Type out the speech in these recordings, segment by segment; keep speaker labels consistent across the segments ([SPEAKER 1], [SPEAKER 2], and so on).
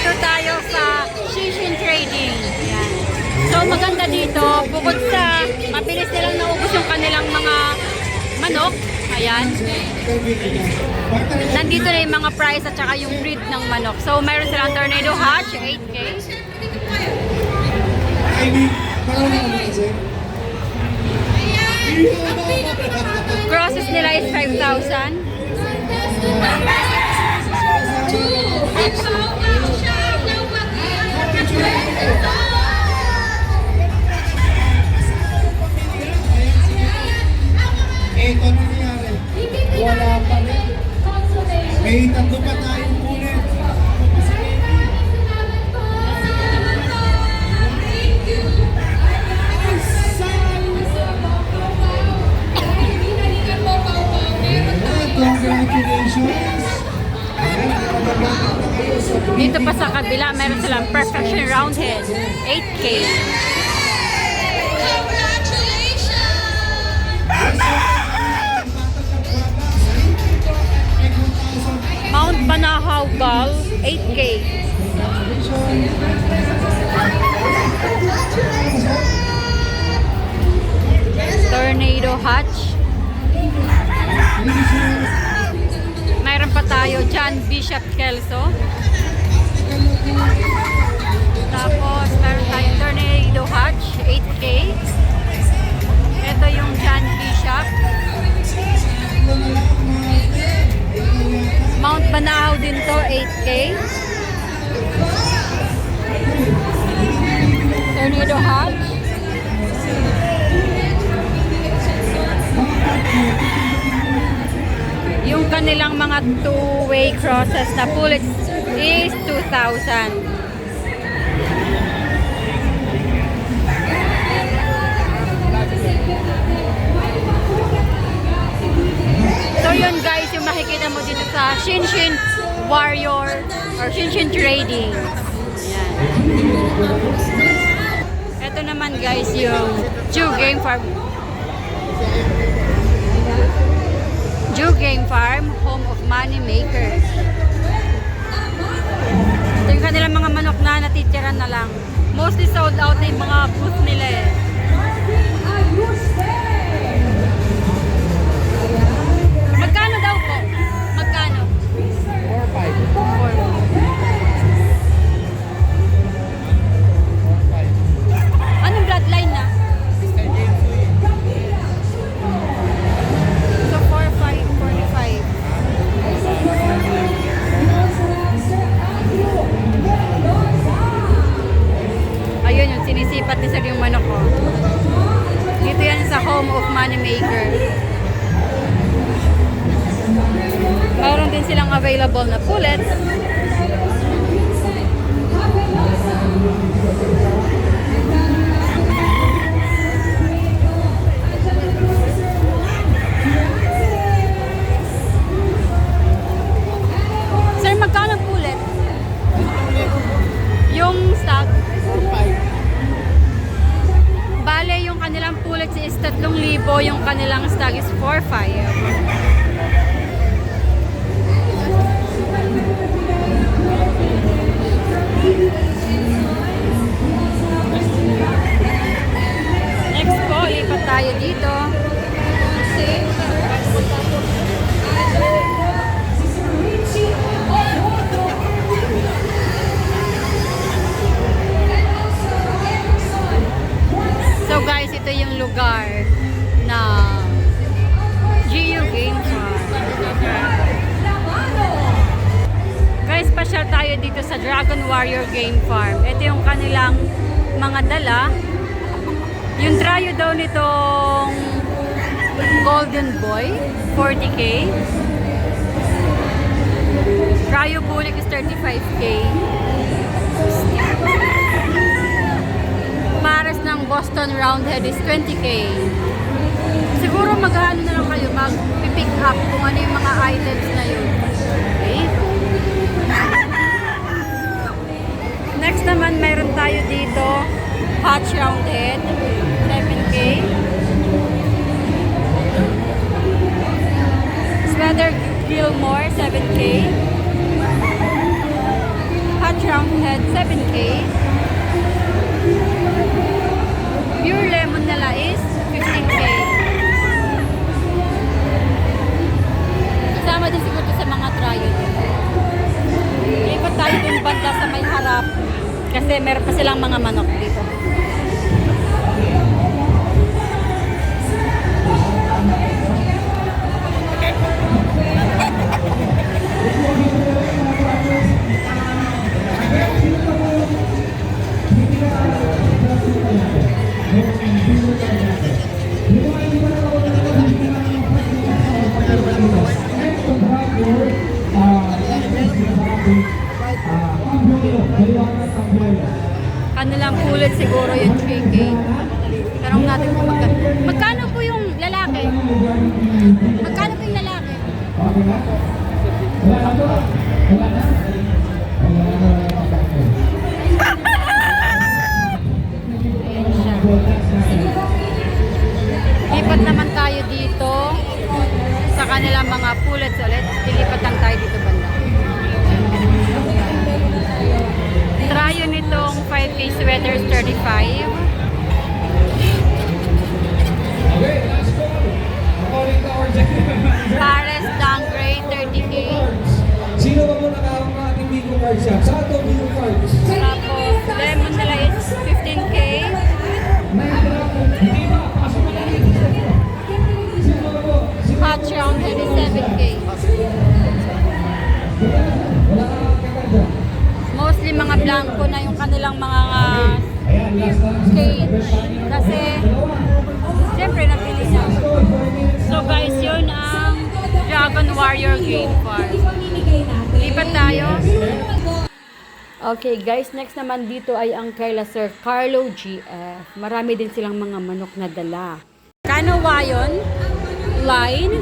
[SPEAKER 1] Nandito tayo sa Shinshin Trading. Yan. So maganda dito, bukod sa mabilis nilang naubos yung kanilang mga manok. Ayan. Nandito na yung mga price at saka yung breed ng manok. So mayroon silang Tornado Hatch, 8K. Crosses nila is 5,000.
[SPEAKER 2] Ito nangyari. Wala pa rin. May tatlo pa tayong ulit. Congratulations!
[SPEAKER 1] Dito pa sa kabila, meron silang Perfection Roundhead, 8K. Mount Banahaw Gull, 8K. Tornado Hatch. Mayroon pa tayo John Bishop Kelso. Tapos meron tayong Tornado Hatch, 8K. Ito yung John Bishop. Mount Banahaw din to, 8K. Tornado Hatch. Yung kanilang mga two-way crosses na pullets is 2,000. So yun guys, yung makikita mo dito sa Shinshin Warrior or Shinshin Trading. Yan. Ito naman guys yung Jew Game Farm. Jew Game Farm, home of money makers. Ito yung kanilang mga manok na natitira na lang. Mostly sold out na yung mga booth nila eh. Magkano daw po? Magkano? 4-5. Anong bloodline na? So 4-5, 45. Ayun yung sinisipat ni sir yung manok ko. Dito yan sa home of money maker. Mayroon din silang available na pullet. Sir, magkano pullet? Yung stock? 4-5. Bale, yung kanilang pullet is 3,000. Yung kanilang stock is 4-5. Next po, lipat tayo dito. So guys, ito yung lugar na GU Game Farm. Guys, pasyal tayo dito sa Dragon Warrior Game Farm. Ito yung kanilang mga dala. Yung dryo daw nitong Golden Boy, 40K. Dryo Bullock is 35K. Pares ng Boston Roundhead is 20K. Siguro maghahalo na lang kayo, mag-pick up kung ano yung mga items na yun. Okay? Next naman, meron tayo dito Hatch Roundhead, 7K. Sweater Gilmore, 7K. Hatch Hot Roundhead, 7K. Pure lemon nila is 15K. Kasama din siguro sa mga trial. Lipat tayo dun banda sa may harap. Kasi meron pa silang mga manok dito. Kanilang pulot siguro yung 3K. Tanong natin kung magkano po yung lalaki? Magkano po yung lalaki? Ayan siya. Lipat naman tayo dito sa kanilang mga pullets ulit. Dilipat lang tayo dito banda. Trayo nitong 5K sweaters 35.
[SPEAKER 2] Okay, last call. According to our
[SPEAKER 1] Pares downgrade 30K.
[SPEAKER 2] Sino ba mo nakahawak ng ating Bigo Card Shop? Saan ito Bigo Cards?
[SPEAKER 1] Tapos lemon nila is 15K.
[SPEAKER 2] Hindi ba? Pasok mo na rin. Sino ba po?
[SPEAKER 1] Hot roundhead is 7K.
[SPEAKER 2] Wala ka kakanda.
[SPEAKER 1] Mostly mga blanco na yung kanilang mga
[SPEAKER 2] Ayan, last na.
[SPEAKER 1] cage. Kasi siyempre napili na. So guys, yun ang Dragon Warrior Game Farm. Lipat tayo. Okay guys, next naman dito ay ang kaila Sir Carlo GF. Marami din silang mga manok na dala. Kanawayon line.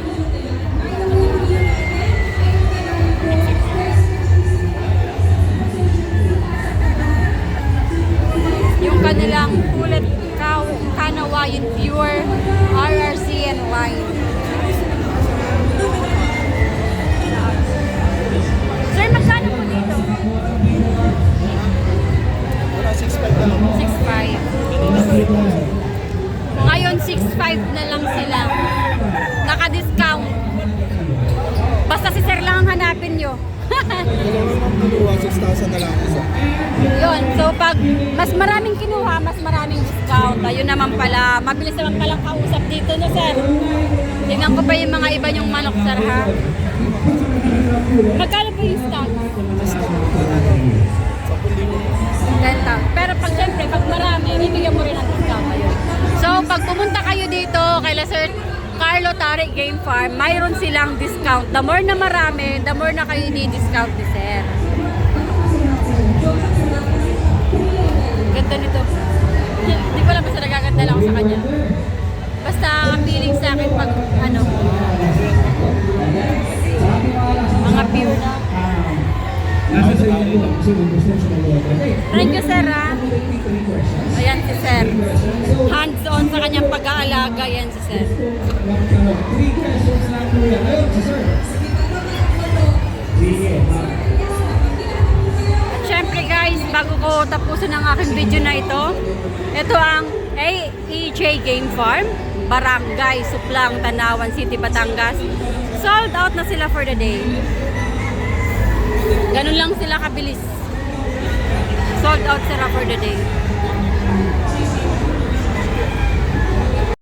[SPEAKER 1] Yung kanilang pulet Kanawayon pure RRCN line. Sir, magkano po dito? 6.5. Ngayon 6.5 na lang sila. Naka-discount. Basta si Sir lang ang hanapin nyo.
[SPEAKER 3] 6,000 na lang isa.
[SPEAKER 1] Yun. So pag mas maraming kinuha, mas maraming discount. Ayun naman pala. Mabilis naman palang kausap dito no, Sir. Tingnan ko pa yung mga iba yung manok, Sir, ha? Magkano po yung stock? 10,000. Pero pag siyempre, pag marami, bibigyan mo rin ng discount kayo. So, pag pumunta kayo dito kay Sir Carlo Tarik Game Farm, mayroon silang discount. The more na marami, the more na kayo ni-discount ni Sir. Ganda nito. Hindi ko alam basta nagaganda lang ako sa kanya. Basta ang feeling sa akin pag ano, mga pure na. Thank you, Sir, ha? Ayan si Sir. Hands-on sa kanyang pag-aalaga. Ayan si Sir. At syempre guys, bago ko tapusin ang aking video na ito ang AEJ Game Farm, Barangay Suplang, Tanawan City, Batangas. Sold out na sila for the day. Ganun lang sila kabilis. Sold out sila for the day.